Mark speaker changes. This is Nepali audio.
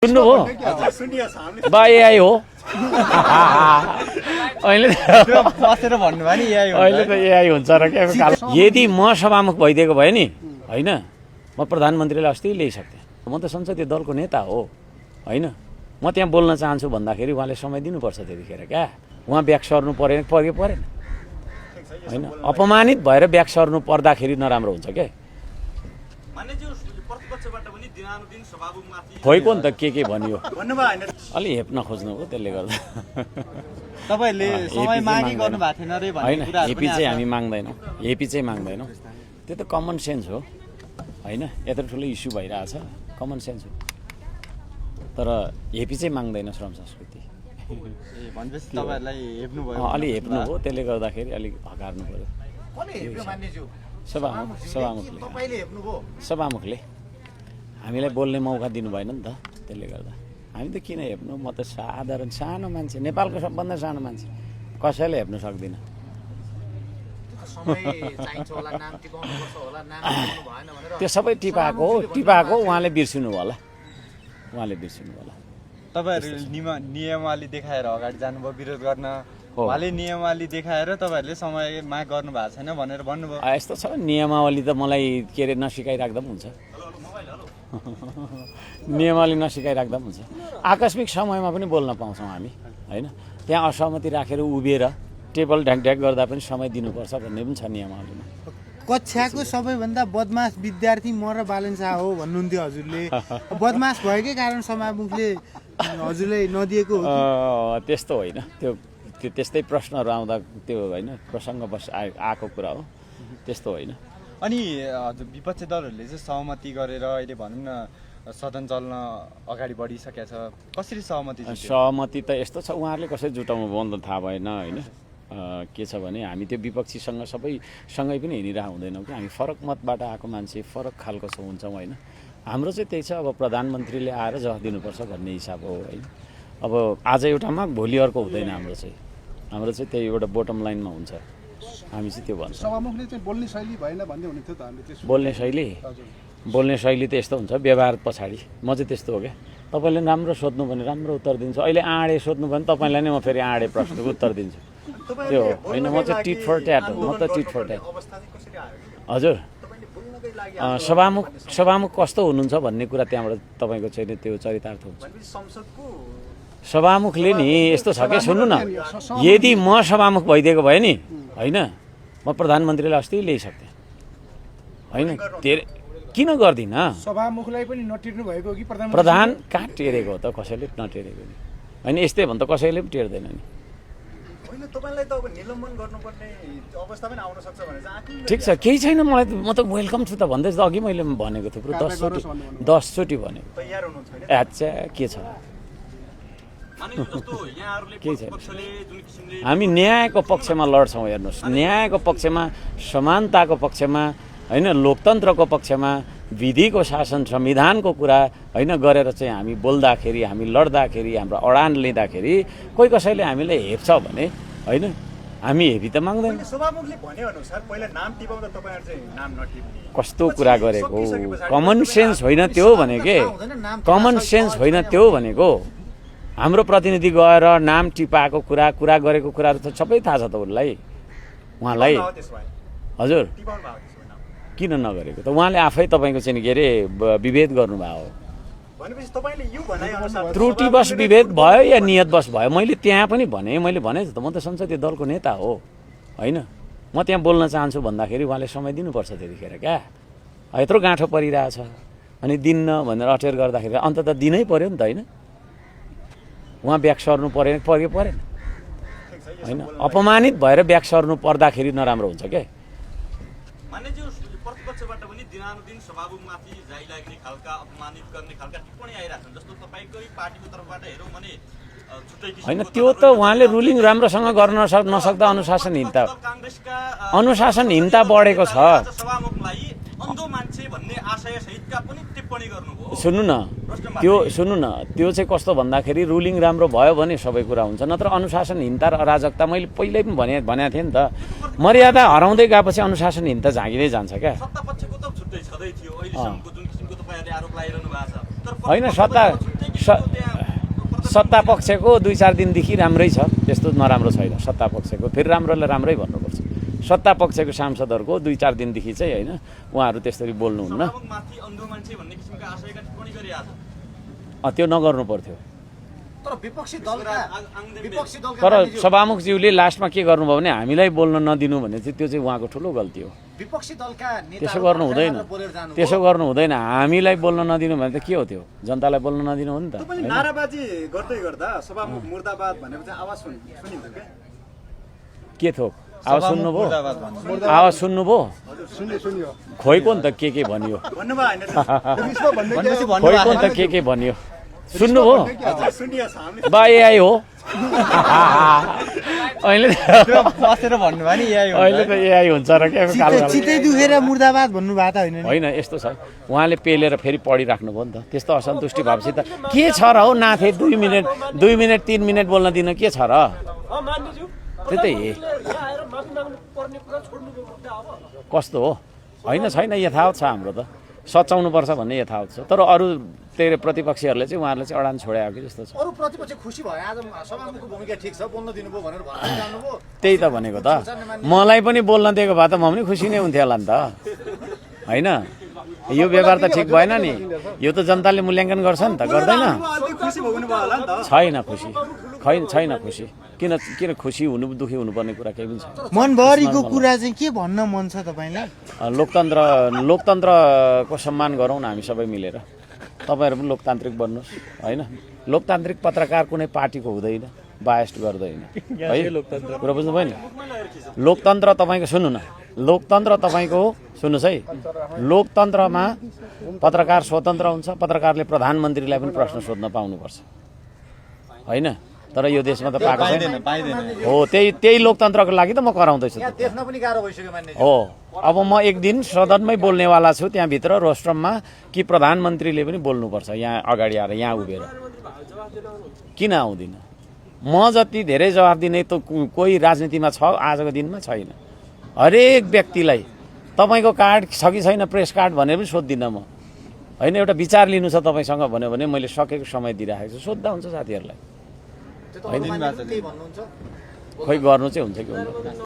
Speaker 1: सुन्नुभयो बा एआई हो अहिले त एआई हुन्छ र क्या। यदि म सभामुख भइदिएको भए नि होइन, म प्रधानमन्त्रीलाई अस्ति ल्याइसक्थेँ। म त संसदीय दलको नेता हो होइन, म त्यहाँ बोल्न चाहन्छु भन्दाखेरि उहाँले समय दिनुपर्छ। त्यतिखेर क्या उहाँ ब्याक सर्नु परेन होइन, अपमानित भएर ब्याक सर्नु पर्दाखेरि नराम्रो हुन्छ क्या। खोइको नि त के भनियो अलि हेप्न खोज्नु हो, त्यसले गर्दा
Speaker 2: तपाईहरुले समय मागी गर्नु भएको थिएन रे भन्ने कुरा
Speaker 1: हेपी चाहिँ हामी माग्दैनौँ, हेपी चाहिँ माग्दैनौँ। त्यो त कमन सेन्स हो होइन, यत्रो ठुलो इस्यु भइरहेछ, कमन सेन्स हो। तर हेपी चाहिँ माग्दैन श्रम संस्कृति। अलि हेप्नु हो, त्यसले गर्दाखेरि अलिक हकार्नु पर्यो। सभामुखले हामीलाई बोल्ने मौका दिनु भएन नि त, त्यसले गर्दा हामी त किन हेप्नु। म त साधारण सानो मान्छे, नेपालको सबभन्दा सानो मान्छे, कसैले हेप्नु सक्दिनँ। त्यो सबै टिपाएको हो, उहाँले बिर्सिनु होला,
Speaker 2: तपाईहरुले नियमावली देखाएर अगाडि जानुभयो विरोध गर्न। उहाँले नियमावली देखाएर तपाईहरुले समय माग गर्नु भएको छैन भनेर भन्नुभयो।
Speaker 1: यस्तो छ नियमावली त मलाई के अरे नसिकाइराख्दा पनि हुन्छ, नियमावली नसिकाइराख्दा पनि हुन्छ। आकस्मिक समयमा पनि बोल्न पाउँछौँ हामी होइन, त्यहाँ असहमति राखेर उभिएर टेबल ढ्याकढ्याक गर्दा पनि समय दिनुपर्छ भन्ने पनि छ नियमावलीमा।
Speaker 3: कक्षाको सबैभन्दा बदमास विद्यार्थी म र बालन शाह हो भन्नुहुन्थ्यो हजुरले। बदमास भएकै कारण सभामुखले हजुरलाई नदिएको हो?
Speaker 1: त्यस्तो होइन, त्यो त्यस्तै प्रश्नहरू आउँदा त्यो होइन प्रसङ्गवश आएको कुरा हो, त्यस्तो होइन।
Speaker 2: अनि विपक्षी दलहरूले चाहिँ सहमति गरेर अहिले भनौँ न सदन चल्न अगाडि बढिसकेको छ, कसरी सहमति?
Speaker 1: सहमति त यस्तो छ, उहाँहरूले कसरी जुटाउनु भयो थाहा भएन होइन। के छ भने हामी त्यो विपक्षीसँग सँगै पनि हिँडिरहेको हुँदैनौँ कि, हामी फरक मतबाट आएको मान्छे फरक खालको हुन्छौँ होइन। हाम्रो चाहिँ त्यही छ, अब प्रधानमन्त्रीले आएर जवाफ दिनुपर्छ भन्ने हिसाब हो होइन। अब आज एउटा माग भोलि अर्को हुँदैन। हाम्रो चाहिँ त्यही एउटा बोटम लाइनमा हुन्छ, हामी चाहिँ त्यो भन्छौँ।
Speaker 4: सभामुखले चाहिँ बोल्ने शैली भएन भन्दै हुनुहुन्थ्यो त, हामीले त्यसो।
Speaker 1: बोल्ने शैली त यस्तो हुन्छ, व्यवहार पछाडि। म चाहिँ त्यस्तो हो क्या, तपाईँले राम्रो सोध्नु भने राम्रो उत्तर दिन्छु, अहिले आँडे सोध्नु भने तपाईँलाई नै म फेरि आँडे प्रश्नको उत्तर दिन्छु, त्यो होइन। म चाहिँ टिट फर ट्याट हो, म त टिट फर ट्याट। हजुर सभामुख कस्तो हुनुहुन्छ भन्ने कुरा त्यहाँबाट तपाईँको चाहिँ त्यो चरितार्थ हुन्छ। सभामुखले नि यस्तो छ कि, सुन्नु न, यदि म सभामुख भइदिएको भए नि होइन, म प्रधानमन्त्रीलाई अस्ति ल्याइसक्थेँ होइन। किन गर्दिनँ?
Speaker 4: सभामुखलाई पनि नटिर्नु भएको कि
Speaker 1: प्रधान कहाँ टेरेको हो त, कसैले नटेरेको नि होइन। यस्तै भने त कसैले पनि टेर्दैन नि। ठिक छ, केही छैन, मलाई म त वेलकम छु त भन्दैछु त। अघि मैले भनेको थुप्रो 10 चोटि भनेको। अच्छा के छ, केही छैन। हामी न्यायको पक्षमा लड्छौँ। हेर्नुहोस्, न्यायको पक्षमा, समानताको पक्षमा होइन, लोकतन्त्रको पक्षमा, विधिको शासन संविधानको कुरा होइन गरेर चाहिँ हामी बोल्दाखेरि, हामी लड्दाखेरि, हाम्रो अडान लिँदाखेरि कोही कसैले हामीलाई हेप्छ भने होइन, हामी हेपी त माग्दैन। कस्तो कुरा गरेको, कमन सेन्स होइन त्यो भनेको, कमन सेन्स होइन त्यो भनेको। हाम्रो प्रतिनिधि गएर नाम टिपाएको कुरा गरेको कुराहरू त सबै थाहा छ त उहाँलाई। हजुर किन नगरेको त? उहाँले आफै तपाईँको चाहिँ के अरे विभेद गर्नुभयो। त्रुटिवश विभेद भयो या नियतवश भयो? मैले त्यहाँ पनि भने त म त संसदीय दलको नेता हो होइन, म त्यहाँ बोल्न चाहन्छु भन्दाखेरि उहाँले समय दिनुपर्छ। त्यतिखेर क्या यत्रो गाँठो परिरहेछ अनि दिन्न भनेर अटेर गर्दाखेरि अन्त त दिनै पर्यो नि त होइन। उहाँ ब्याक सर्नु परेन होइन, अपमानित भएर ब्याक सर्नु पर्दाखेरि नराम्रो हुन्छ क्या।
Speaker 2: प्रतिपक्षबाट पनि दिनानुदिन सभामुखमाथि जाई लाग्ने खालका अपमानित गर्ने खालका टिप्पणी आइरहेछन्, जस्तो तपाईँकै पार्टीको तर्फबाट हेरौँ भने
Speaker 1: होइन। त्यो त उहाँले रुलिङ राम्रोसँग गर्न नसक्दा अनुशासनहीनता बढेको छ। सुन्नु न, त्यो चाहिँ कस्तो भन्दाखेरि रुलिङ राम्रो भयो भने सबै कुरा हुन्छ, नत्र अनुशासनहीनता र अराजकता मैले पहिल्यै पनि भनेको थिएँ नि त। मर्यादा हराउँदै गएपछि अनुशासनहीनता झाँगिँदै जान्छ क्या। होइन, सत्ता पक्षको 2-4 दिनदेखि राम्रै छ, त्यस्तो नराम्रो छैन। सत्ता पक्षको फेरि राम्रोलाई राम्रै भन्नुपर्छ। सत्ता पक्षको सांसदहरूको 2-4 दिनदेखि चाहिँ होइन उहाँहरू त्यसरी बोल्नुहुन्न। त्यो नगर्नु पर्थ्यो। तर सभामुखज्यूले लास्टमा के गर्नुभयो भने हामीलाई बोल्न नदिनु भने चाहिँ त्यो चाहिँ उहाँको ठुलो गल्ती हो।
Speaker 5: विपक्षी दलका
Speaker 1: त्यसो गर्नु हुँदैन, त्यसो गर्नु हुँदैन। हामीलाई बोल्न नदिनु भने त के हो, त्यो जनतालाई बोल्न नदिनु हो नि त।
Speaker 6: नाराबाजी गर्दै गर्दा सभामुख मुर्दाबाद भनेको चाहिँ आवाज सुनिन्छ
Speaker 1: के थोक आवाज सुन्नुभयो? आवाज सुन्नुभयो? खोइको नि त के भनियो, खोइको नि त के भनियो सुन्नुभयो? बा एआई हो अहिले
Speaker 2: बसेर भन्नुभयो नि
Speaker 1: अहिले त एआई हुन्छ र के
Speaker 3: चितै दुखेर मुर्दाबाद भन्नुभएको त होइन नि?
Speaker 1: होइन, यस्तो छ उहाँले पेलेर फेरि पढिराख्नुभयो नि त। त्यस्तो असन्तुष्टि भावसित के छ र हौ नाथे 2 मिनट 3 मिनट बोल्न दिन के छ र? त्यही कस्तो हो? होइन छैन, यथावत छ हाम्रो त। सचाउनुपर्छ भन्ने यथावत छ। तर अरू त्यही प्रतिपक्षीहरूले चाहिँ उहाँहरूले चाहिँ अडान छोड्याएको कि जस्तो छ।
Speaker 5: अरू प्रतिपक्ष खुसी भयो आज सभामुखको भूमिका ठिक छ बोल्न दिनुभयो भनेर भन्दै जानुभयो।
Speaker 1: त्यही त भनेको त, मलाई पनि बोल्न दिएको भए त म पनि खुसी नै हुन्थेँ होला नि त, होइन? यो व्यवहार त ठिक भएन नि। यो त जनताले मूल्याङ्कन गर्छ नि त, गर्दैन? छैन खुसी, छैन खुसी। किन खुसी हुनु दुखी हुनुपर्ने कुरा केही पनि छैन।
Speaker 3: मनभरिको कुरा चाहिँ के भन्न मन छ तपाईँलाई? लोकतन्त्रको सम्मान गरौँ न हामी सबै मिलेर। तपाईँहरू पनि लोकतान्त्रिक बन्नुहोस्, होइन? लोकतान्त्रिक पत्रकार कुनै पार्टीको हुँदैन, बायस्ड गर्दैन है। कुरा बुझ्नुभयो नि? लोकतन्त्र तपाईँको सुन्नु न, लोकतन्त्र तपाईँको सुन्नुहोस् है, लोकतन्त्रमा पत्रकार स्वतन्त्र हुन्छ। पत्रकारले प्रधानमन्त्रीलाई पनि प्रश्न सोध्न पाउनुपर्छ, होइन? तर यो देशमा त पाएको छैन हो। त्यही लोकतन्त्रको लागि त म कराउँदैछु
Speaker 5: देख्न पनि गाह्रो भइसक्यो मान्ने
Speaker 1: हो। अब म एक दिन सदनमै बोल्नेवाला छु त्यहाँभित्र रोस्ट्रममा कि प्रधानमन्त्रीले पनि बोल्नुपर्छ यहाँ अगाडि आएर, यहाँ उभिएर। किन आउँदिन? म जति धेरै जवाफ दिने त कोही राजनीतिमा छ आजको दिनमा छैन। हरेक व्यक्तिलाई तपाईँको कार्ड छ कि छैन प्रेस कार्ड भनेर पनि सोध्दिनँ म, होइन? एउटा विचार लिनु छ तपाईँसँग भन्यो भने मैले सकेको समय दिइराखेको छु, सोद्धा हुन्छ साथीहरूलाई।
Speaker 5: त्यो त
Speaker 1: खोइ गर्नु चाहिँ हुन्छ कि हुँदैन।